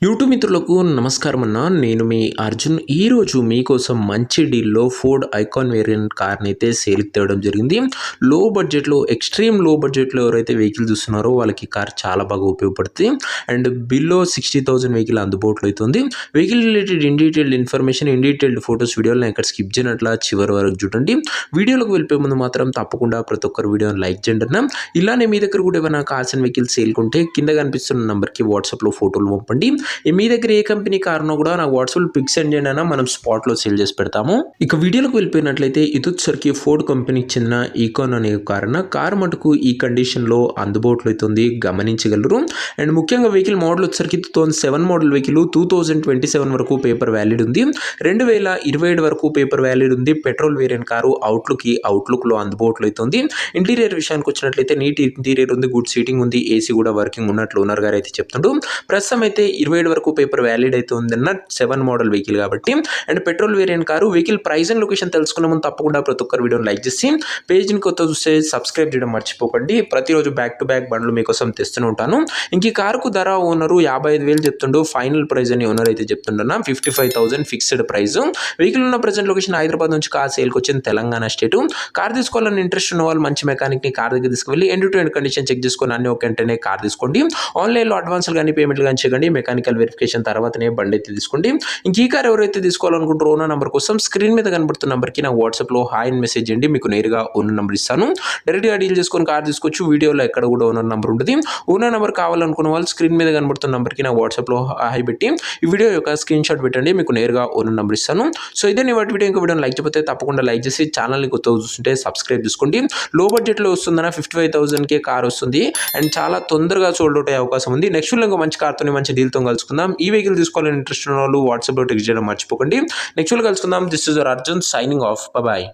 YouTube మిత్రులకు నమస్కారం అన్న. నేను మీ అర్జున్. ఈరోజు మీకోసం మంచి డీల్లో ఫోర్డ్ ఐకాన్ వేరియంట్ కార్ని అయితే సేల్కి తేవడం జరిగింది. లో బడ్జెట్లో, ఎక్స్ట్రీమ్ లో బడ్జెట్లో ఎవరైతే వెహికల్ చూస్తున్నారో వాళ్ళకి కార్ చాలా బాగా ఉపయోగపడుతుంది. అండ్ బిలో 60,000 వెహికల్ అందుబాటులో అవుతుంది. Vehicle related in detailed information, in detailed photos, వీడియోలను ఎక్కడ స్కిప్ చేయనట్లా చివరి వరకు చూడండి. వీడియోలోకి వెళ్ళిపోయే ముందు మాత్రం తప్పకుండా ప్రతి ఒక్కరు వీడియోని లైక్ చేయండి అన్న. ఇలానే మీ దగ్గర కూడా ఏమైనా కార్స్ అండ్ వెహికల్ సేల్ ఉంటే కింద కనిపిస్తున్న నెంబర్కి వాట్సాప్లో ఫోటోలు పంపండి. మీ దగ్గర ఏ కంపెనీ కారునో కూడా నాకు వాట్సాప్ పిక్ సెండ్ చేయండి అన్న, మనం స్పాట్లో సేల్ చేసి పెడతాము. ఇక వీడియోలోకి వెళ్ళిపోయినట్లయితే ఇది వచ్చేసరికి ఫోర్డ్ కంపెనీకి చెందిన ఈకాన్ అనే కారు మటుకు ఈ కండిషన్లో అందుబాటులో అవుతుంది, గమనించగలరు. అండ్ ముఖ్యంగా వెహికల్ మోడల్ వచ్చేసరికి 2007 మోడల్ వెహికల్ 2027 వరకు పేపర్ వ్యాలిడ్ ఉంది. 2027 వరకు పేపర్ వ్యాలిడ్ ఉంది. పెట్రోల్ వేరియంట్ కారు అవుట్లుక్లో అందుబాటులో అవుతుంది. ఇంటీరియర్ విషయానికి వచ్చినట్లయితే నీట్ ఇంటీరియర్ ఉంది, గుడ్ సీటింగ్ ఉంది, ఏసీ కూడా వర్కింగ్ ఉన్నట్లు ఓనర్ గారు అయితే చెప్తుండ్రు. ప్రస్తుతం అయితే 27 వరకు పేపర్ వ్యాలిడ్ అయితే ఉందన్న 7 మోడల్ వెహికల్ కాబట్టి. And petrol variant car. Vehicle price and location తెలుసుకున్న ముందు తప్పకుండా ప్రతి ఒక్కరు వీడియోని లైక్ చేసి పేజ్ని కొత్త చూస్తే సబ్స్క్రైబ్ చేయడం మర్చిపోకండి. ప్రతిరోజు బ్యాక్ టు బ్యాక్ బండ్లు మీకోసం తెస్తూనే ఉంటాను. ఇంక ఈ కారుకు ధర ఓనరు 55,000 చెప్తుండో, ఫైనల్ ప్రైస్ అని ఓనర్ అయితే చెప్తుండన్నా 55,000 ఫిక్స్డ్ ప్రైస్. వెహికల్ ఉన్న ప్రజెంట్ లొకేషన్ హైదరాబాద్ నుంచి కార్ సేల్కి వచ్చింది తెలంగాణ స్టేట్. కార్ తీసుకోవాలని ఇంట్రెస్ట్ ఉన్న వాళ్ళు మంచి మెకానిక్ని కార్ దగ్గర తీసుకువెళ్ళి end to end condition check చేసుకొని అన్ని ఒక వెంటనే కార్ తీసుకోండి. ఆన్లైన్లో అడ్వాన్స్లు కానీ పేమెంట్లు కానీ చేయకండి. మెకానికల్ వెరిఫికేషన్ తర్వాతనే బండి అయితే తీసుకోండి. ఇంక ఈ కార్ ఎవరైతే తీసుకోవాలనుకుంటారో ఓనర్ నెంబర్ కోసం స్క్రీన్ మీద కనబడుతున్న నెంబర్కి నా వాట్సాప్లో హాయ్ అని మెసేజ్ చేయండి. మీకు నేరుగా ఓనర్ నెంబర్ ఇస్తాను. డైరెక్ట్గా డీల్ చేసుకొని కార్ తీసుకోవచ్చు. వీడియోలో ఎక్కడ కూడా ఓనర్ నెంబర్ ఉంటుంది. ఓనర్ నెంబర్ కావాలనుకున్న వాళ్ళు స్క్రీన్ మీద కనబడుతున్న నెంబర్కి నా వాట్సాప్లో హాయ్ పెట్టి ఈ వీడియో యొక్క స్క్రీన్ షాట్ పెట్టండి. మీకు నేరుగా ఓనర్ నెంబర్ ఇస్తాను. సో ఇదే వాటి వీడియో. ఇంకా వీడియోని లైక్ చేయకపోతే తప్పకుండా లైక్ చేసి ఛానల్ని కొత్తగా చూస్తుంటే సబ్స్క్రైబ్ చేసుకోండి. లో బడ్జెట్లో వస్తుందన్న 55,000కే కార్ వస్తుంది. అండ్ చాలా తొందరగా సోల్డ్ అవుట్ అయ్యే అవకాశం ఉంది. నెక్స్ట్ వీడియో ఇంకా మంచి కార్తో మంచి డీల్తో కలుసుకుందాం. ఈ వెహికల్ తీసుకోవాలని ఇంట్రెస్ట్ ఉన్న వాళ్ళు వాట్సాప్లో టెక్స్ట్ చేయడం మర్చిపోకండి. నెక్స్ట్ వీడియో కలుసుకుందాం. This is your Arjun signing off. Bye.